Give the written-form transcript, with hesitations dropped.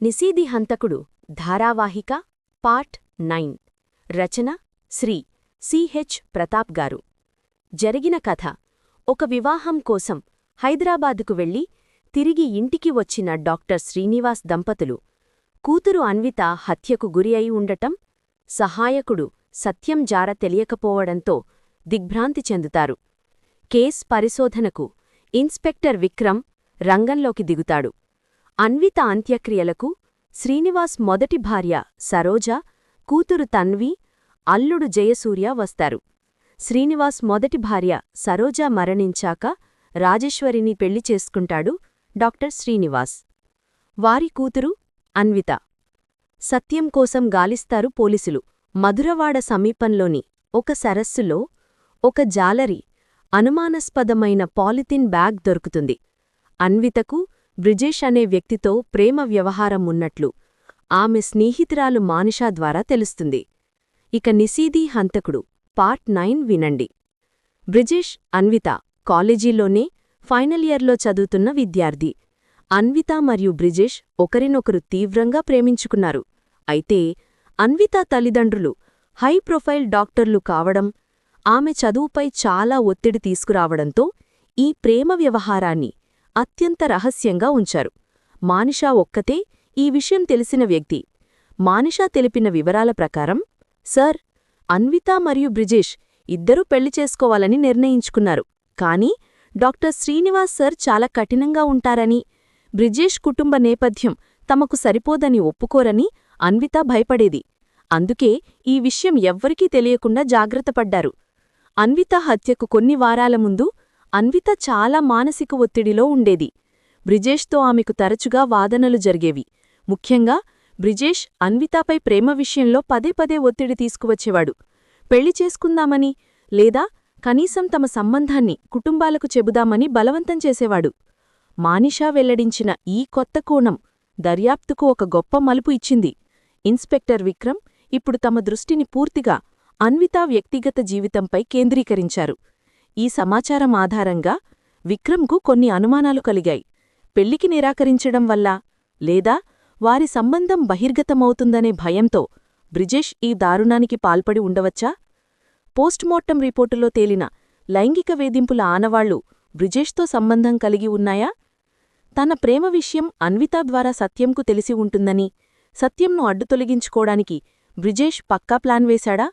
నిశీది హంతకుడు ధారావాహిక పార్ట్ 9 రచన శ్రీ సిహెచ్ ప్రతాప్ గారు. జరిగిన కథ: ఒక వివాహం కోసం హైదరాబాదుకు వెళ్లి తిరిగి ఇంటికి వచ్చిన డాక్టర్ శ్రీనివాస్ దంపతులు కూతురు అన్విత హత్యకు గురి అయి ఉండటం, సహాయకుడు సత్యం జార తెలియకపోవడంతో దిగ్భ్రాంతి చెందుతారు. కేస్ పరిశోధనకు ఇన్స్పెక్టర్ విక్రమ్ రంగంలోకి దిగుతాడు. అన్విత అంత్యక్రియలకు శ్రీనివాస్ మొదటి భార్య సరోజ, కూతురు తన్వి, అల్లుడు జయసూర్య వస్తారు. శ్రీనివాస్ మొదటి భార్య సరోజ మరణించాక రాజేశ్వరిని పెళ్లి చేసుకుంటాడు డాక్టర్ శ్రీనివాస్. వారి కూతురు అన్విత. సత్యం కోసం గాలిస్తారు పోలీసులు. మధురవాడ సమీపంలోని ఒక సరస్సులో ఒక జాలరి అనుమానాస్పదమైన పాలిథిన్ బ్యాగ్ దొరుకుతుంది. అన్వితకు బ్రిజేష్ అనే వ్యక్తితో ప్రేమ వ్యవహారం ఉన్నట్లు ఆమె స్నేహితురాలు మానిషా ద్వారా తెలుస్తుంది. ఇక నిశీది హంతకుడు పార్ట్ 9 వినండి. బ్రిజేష్, అన్విత కాలేజీలోనే ఫైనల్ ఇయర్లో చదువుతున్న విద్యార్థి. అన్విత మరియు బ్రిజేష్ ఒకరినొకరు తీవ్రంగా ప్రేమించుకున్నారు. అయితే అన్విత తల్లిదండ్రులు హై ప్రొఫైల్ డాక్టర్లు కావడం, ఆమె చదువుపై చాలా ఒత్తిడి తీసుకురావడంతో ఈ ప్రేమ వ్యవహారాన్ని అత్యంత రహస్యంగా ఉంచారు. మానిషా ఒక్కతే ఈ విషయం తెలిసిన వ్యక్తి. మానిషా తెలిపిన వివరాల ప్రకారం, సార్, అన్విత మరియు బ్రిజేష్ ఇద్దరూ పెళ్లి చేసుకోవాలని నిర్ణయించుకున్నారు. కానీ డాక్టర్ శ్రీనివాస్ సార్ చాలా కఠినంగా ఉంటారని, బ్రిజేష్ కుటుంబ నేపథ్యం తమకు సరిపోదని ఒప్పుకోరని అన్విత భయపడేది. అందుకే ఈ విషయం ఎవ్వరికీ తెలియకుండా జాగ్రత్తపడ్డారు. అన్విత హత్యకు కొన్ని వారాల ముందు అన్విత చాలా మానసిక ఒత్తిడిలో ఉండేది. బ్రిజేష్తో ఆమెకు తరచుగా వాదనలు జరిగేవి. ముఖ్యంగా బ్రిజేష్ అన్వితపై ప్రేమ విషయంలో పదే పదే ఒత్తిడి తీసుకువచ్చేవాడు. పెళ్లి చేసుకుందామని, లేదా కనీసం తమ సంబంధాన్ని కుటుంబాలకు చెబుదామని బలవంతం చేసేవాడు. మానిషా వెల్లడించిన ఈ కొత్త కోణం దర్యాప్తుకు ఒక గొప్ప మలుపు ఇచ్చింది. ఇన్స్పెక్టర్ విక్రమ్ ఇప్పుడు తమ దృష్టిని పూర్తిగా అన్విత వ్యక్తిగత జీవితంపై కేంద్రీకరించారు. ఈ సమాచారం ఆధారంగా విక్రమ్కు కొన్ని అనుమానాలు కలిగాయి. పెళ్లికి నిరాకరించడం వల్ల, లేదా వారి సంబంధం బహిర్గతమవుతుందనే భయంతో బ్రిజేష్ ఈ దారుణానికి పాల్పడి ఉండవచ్చా? పోస్టుమార్టం రిపోర్టులో తేలిన లైంగిక వేధింపుల ఆనవాళ్లు బ్రిజేష్తో సంబంధం కలిగి ఉన్నాయా? తన ప్రేమ విషయం అన్విత ద్వారా సత్యంకు తెలిసి ఉంటుందని, సత్యంను అడ్డుతొలగించుకోవడానికి బ్రిజేష్ పక్కా ప్లాన్ వేశాడా?